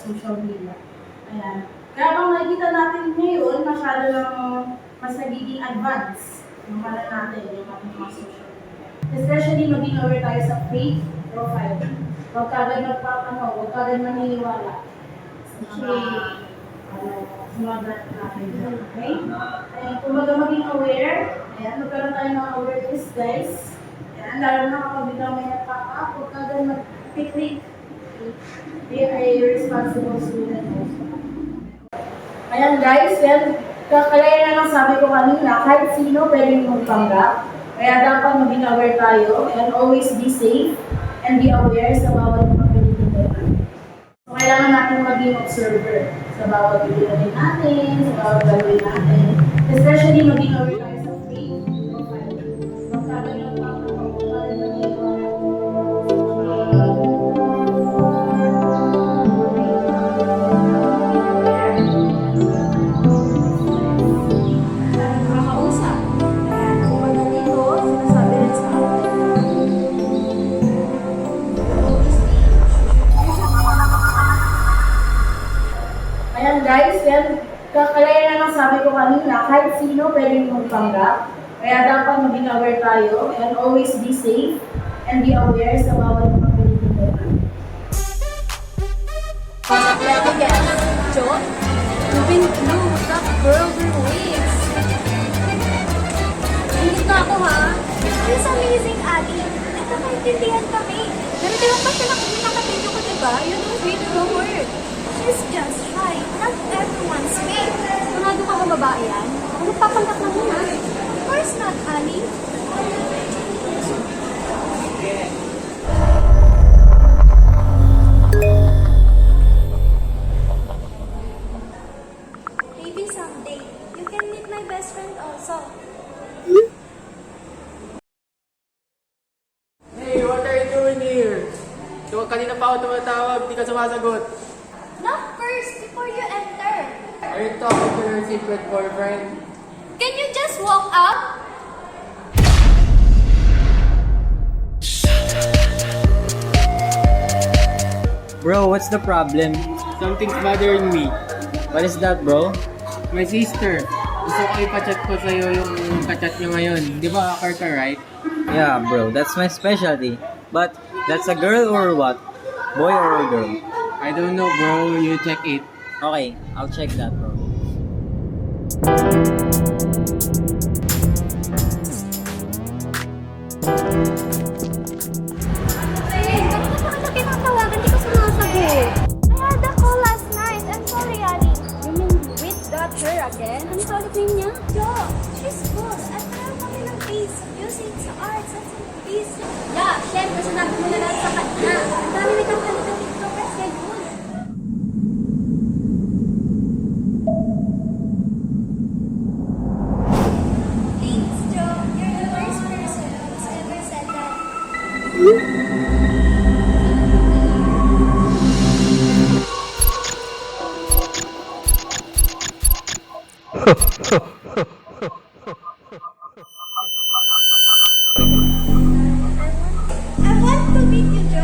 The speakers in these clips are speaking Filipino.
social media. Ayan. Kaya kung nakikita natin ngayon, masyado lang mas nagiging advance yung natin, yung ating mga social media. Especially maging aware tayo sa fake profile. Huwag kagad huwag kagad maniniwala sa mga natin. Okay? Ayan, kung maging aware, ayan, magkaroon tayo ng awareness, guys. Ayan, lalo na kapag biglang may nagpapa, huwag kagad mag-click. Be a responsible student also. Ayan guys, yan, kaya na lang sabi ko kanina, kahit sino pwedeng magpanggap. Kaya dapat maging aware tayo and always be safe and be aware sa bawat mga pinipindahan. So, kailangan natin maging observer sa bawat pinipindahan natin, sa bawat gagawin natin. Especially maging aware tayo sa fake profile. Magkagay ng pagkakagawin natin. Guys, yan, kaya na lang sabi ko kanina, kahit sino pwedeng magpanggap. Kaya dapat maging aware tayo and always be safe and be aware sa bawat mga pinipindahan. Let me guess. Jo, you've been blue, that girl with wings. Hindi na ako ha. It's amazing, Ali. Nagkakaintindihan kami. Pero di ba pa siya nakatito ko, diba? You don't read the word. She's just shy. Not everyone's way. Manado ka ba babae yan? Ako nagpapanggap na muna. Of course not, Ali. Maybe someday, you can meet my best friend also. Hey, what are you doing here? So, kanina pa ako tumatawag, di ka sumasagot. Knock first before you enter. Are you talking to your secret boyfriend? Can you just walk up? Bro, what's the problem? Something's bothering me. What is that, bro? My sister. Gusto ko ipachat ko sa'yo yung kachat niyo ngayon. Di ba hacker ka, right? Yeah, bro, that's my specialty. But that's a girl or what? Boy or a girl? I don't know, bro. You check it. Okay, I'll check that, bro. Hey, ganun ka pa kinatawagan, di ka sumasagot. I had a call last night. I'm sorry, Ali. You mean with that her again? Ano sa ulit name niya? Jo, she's good. At meron kami ng taste sa music, sa arts, at sa peace. Yeah, syempre sinabi mo na lang sa kanya. Ang dami nagkakalit ng TikTokers ngayon. Thanks, Jo. You're the first person who's ever said that. I want to meet you, Jo.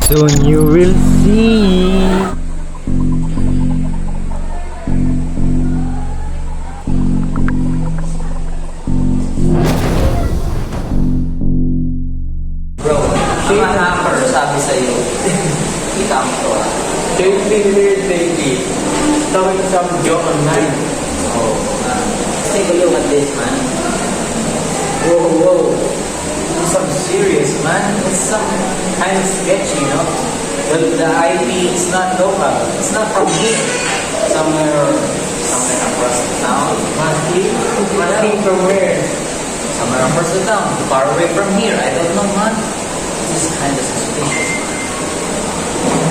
Soon you will see. Bro, ang hacker sabi sa'yo, kita mo to ah. They've been weird lately. Throwing some joke online. Oh, let's take a look at this, man. Whoa, whoa. It's some serious, man. It's some kind of sketchy, you know? The IP is not local. It's not from here. Somewhere across the town. Must be from where? Somewhere across the town. Far away from here. I don't know, man. This is kind of suspicious, man.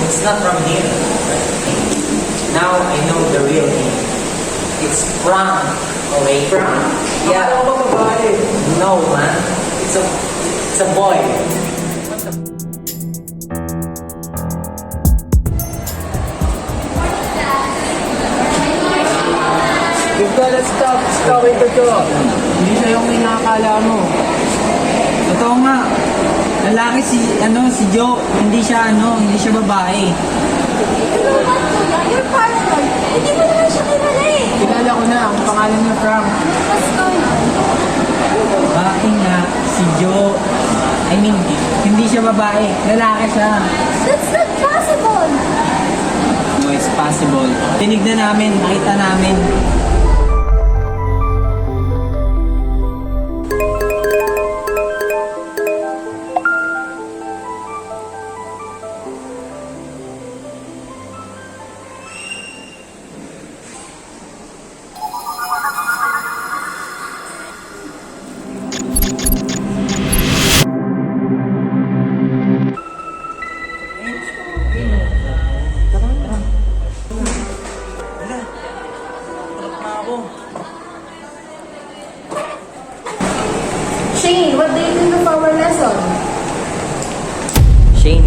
It's not from here. Now I know the real name. It's Frank. Okay, Frank. Yeah. Ako babae. No, man. It's a boy. You've gotta stop talking to Joe. Hindi siya yung nakakala mo. Totoo nga. Lalaki si Joe, hindi siya babae. You know what, Kuya? You're paranoid. Hindi mo naman siya kilala eh. Kilala ko na, ang pangalan niya Frank. What's going on? Bakit nga si Joe, I mean, hindi siya babae, lalaki siya. That's not possible. No, it's possible. Tinignan namin, nakita namin. Shane, what do you think of our lesson? Shane.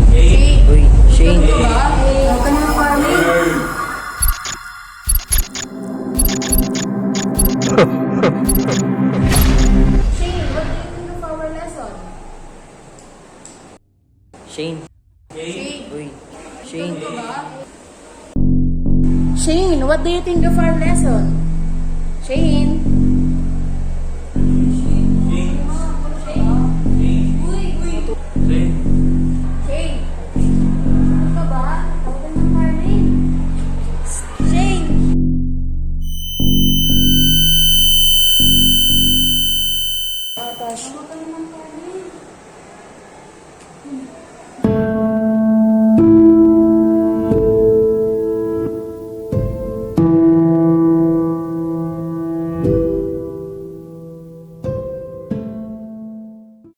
Uy, Shane. Huwag ka na farming. Shane, what do you think of our lesson? Shane. Uy, Shane. Shane, what do you think of our lesson? Shane?